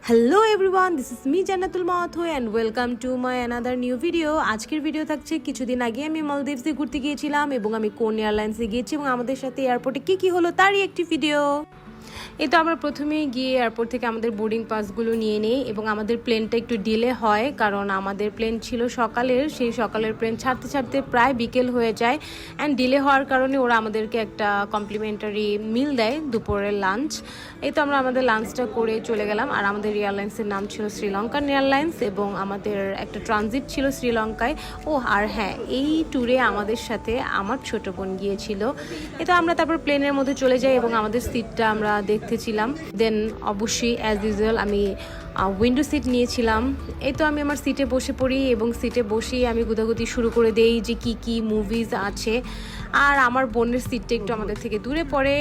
Hello everyone, this is me Jannatul Mahato and welcome to my another new video. আজকের video থাকছে কিছুদিন আগে আমি মালদ্বীপসে ঘুরতে গিয়েছিলাম এবং আমি কোন এয়ারলাইন্সে গিয়েছি এবং আমাদের সাথে এয়ারপোর্টে কী হলো তারই একটি ভিডিও। এই তো আমরা প্রথমেই গিয়ে এয়ারপোর্ট থেকে আমাদের বোর্ডিং পাসগুলো নিয়ে নিই এবং আমাদের প্লেনটা একটু ডিলে হয়, কারণ আমাদের প্লেন ছিল সকালের, সেই সকালের প্লেন ছাড়তে ছাড়তে প্রায় বিকেল হয়ে যায় অ্যান্ড ডিলে হওয়ার কারণে ওরা আমাদেরকে একটা কমপ্লিমেন্টারি মিল দেয় দুপুরের লাঞ্চ। এই তো আমরা আমাদের লাঞ্চটা করে চলে গেলাম। আর আমাদের এয়ারলাইন্সের নাম ছিল শ্রীলঙ্কান এয়ারলাইন্স এবং আমাদের একটা ট্রানজিট ছিল শ্রীলঙ্কায়। আর হ্যাঁ, এই ট্যুরে আমাদের সাথে আমার ছোট বোন গিয়েছিল। এই তো আমরা তারপর প্লেনের মধ্যে চলে যাই এবং আমাদের সিটটা আমরা দেখতেছিলাম। দেন অবশ্যই অ্যাজ ইউজুয়াল আমি উইন্ডো সিট নিয়েছিলাম। এই তো আমি আমার সিটে বসে পড়ি এবং সিটে বসেই আমি গুদাগুদি শুরু করে দেই যে কি মুভিজ আছে। আর আমার বোনের সিটটা একটু আমাদের থেকে দূরে পড়ে।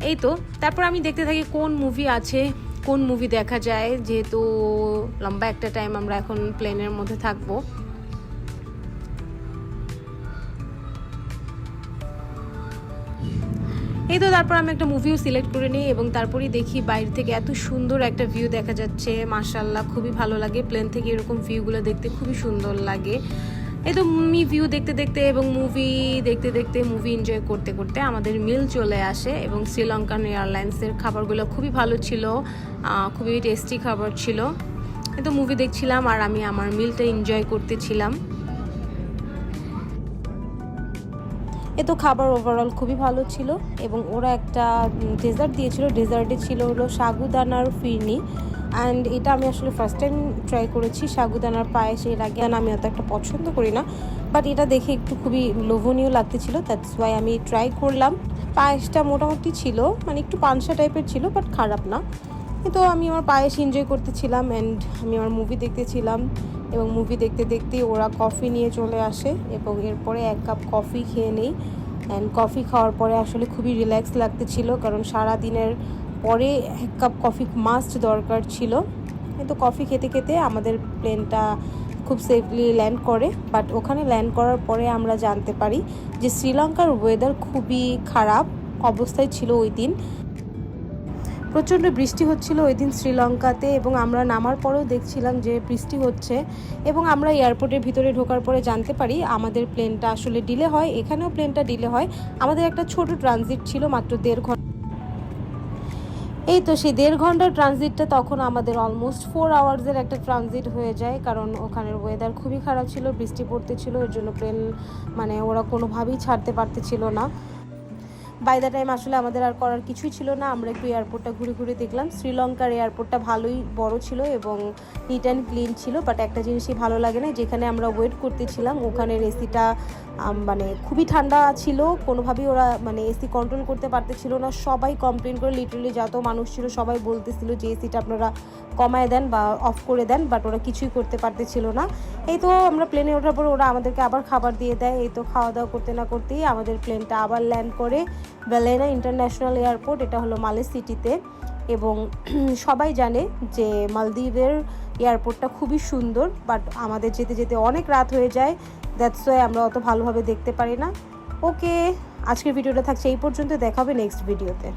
এই তো তারপর আমি দেখতে থাকি কোন মুভি আছে, কোন মুভি দেখা যায়, যেহেতু লম্বা একটা টাইম আমরা এখন প্লেনের মধ্যে থাকবো। এই তো তারপর আমি একটা মুভিও সিলেক্ট করে নিই এবং তারপরেই দেখি বাইরে থেকে এত সুন্দর একটা ভিউ দেখা যাচ্ছে। মাশাআল্লাহ, খুবই ভালো লাগে। প্লেন থেকে এরকম ভিউগুলো দেখতে খুবই সুন্দর লাগে। এই তো ভিউ দেখতে দেখতে এবং মুভি দেখতে দেখতে মুভি এনজয় করতে করতে আমাদের মিল চলে আসে এবং শ্রীলঙ্কান এয়ারলাইন্সের খাবারগুলো খুবই ভালো ছিল, খুবই টেস্টি খাবার ছিল। এই তো মুভি দেখছিলাম আর আমি আমার মিলটা এনজয় করতেছিলাম। এ তো খাবার ওভারঅল খুবই ভালো ছিল এবং ওরা একটা ডেজার্ট দিয়েছিল। ডেজার্টে ছিল হলো সাগুদানার ফিরনি অ্যান্ড এটা আমি আসলে ফার্স্ট টাইম ট্রাই করেছি। সাগুদানার পায়েস এর আগে আমি অত একটা পছন্দ করি না, বাট এটা দেখে একটু খুবই লোভনীয় লাগতেছিল, দ্যাটস ওয়াই আমি ট্রাই করলাম। পায়েসটা মোটামুটি ছিল, মানে একটু পানসা টাইপের ছিল, বাট খারাপ না। তো আমি আমার পায়েস এনজয় করতেছিলাম অ্যান্ড আমি আমার মুভি দেখতেছিলাম এবং মুভি দেখতে দেখতেই ওরা কফি নিয়ে চলে আসে এবং এরপরে এক কাপ কফি খেয়ে নেই। অ্যান্ড কফি খাওয়ার পরে আসলে খুবই রিল্যাক্স লাগতেছিল, কারণ সারা দিনের পরে এক কাপ কফি মাস্ট দরকার ছিল। কিন্তু কফি খেতে খেতে আমাদের প্লেনটা খুব সেফলি ল্যান্ড করে, বাট ওখানে ল্যান্ড করার পরে আমরা জানতে পারি যে শ্রীলঙ্কার ওয়েদার খুবই খারাপ অবস্থায় ছিল ওই দিন। প্রচণ্ড বৃষ্টি হচ্ছিল ওই দিন শ্রীলঙ্কাতে এবং আমরা নামার পরেও দেখছিলাম যে বৃষ্টি হচ্ছে এবং আমরা এয়ারপোর্টের ভিতরে ঢোকার পরে জানতে পারি আমাদের প্লেনটা আসলে ডিলে হয়। এখানেও প্লেনটা ডিলে হয়। আমাদের একটা ছোট ট্রানজিট ছিল মাত্র 1.5 ঘন্টা। এই তো সেই 1.5 ঘন্টার ট্রানজিটটা তখন আমাদের অলমোস্ট 4 আওয়ার্সের একটা ট্রানজিট হয়ে যায়, কারণ ওখানের ওয়েদার খুবই খারাপ ছিল, বৃষ্টি পড়তেছিল, এর জন্য প্লেন ওরা কোনোভাবেই ছাড়তে পারতেছিল না। বাই দ্য টাইম আসলে আমাদের আর করার কিছুই ছিল না, আমরা একটু এয়ারপোর্টটা ঘুরে ঘুরে দেখলাম। শ্রীলঙ্কার এয়ারপোর্টটা ভালোই বড় ছিল এবং নিট অ্যান্ড ক্লিন ছিল, বাট একটা জিনিসই ভালো লাগে না, যেখানে আমরা ওয়েট করতেছিলাম ওখানের এসিটা খুবই ঠান্ডা ছিল। কোনোভাবেই ওরা এসি কন্ট্রোল করতে পারতেছিল না। সবাই কমপ্লেন করে, লিটারালি যত মানুষ ছিল সবাই বলতেছিল যে এসিটা আপনারা কমায় দেন বা অফ করে দেন, বাট ওরা কিছুই করতে পারতেছিল না। এই তো আমরা প্লেনে ওঠার পর ওরা আমাদেরকে আবার খাবার দিয়ে দেয়। এই তো খাওয়া দাওয়া করতে না করতেই আমাদের প্লেনটা আবার ল্যান্ড করে বেলেনা ইন্টারন্যাশনাল এয়ারপোর্ট, এটা হলো মালে সিটিতে। এবং সবাই জানে যে মালদ্বীপের এয়ারপোর্টটা খুবই সুন্দর, বাট আমাদের যেতে যেতে অনেক রাত হয়ে যায়, দ্যাটস ওয়াই আমরা অত ভালোভাবে দেখতে পারি না। ওকে, আজকের ভিডিওটা থাকছে এই পর্যন্ত, দেখা হবে নেক্সট ভিডিওতে।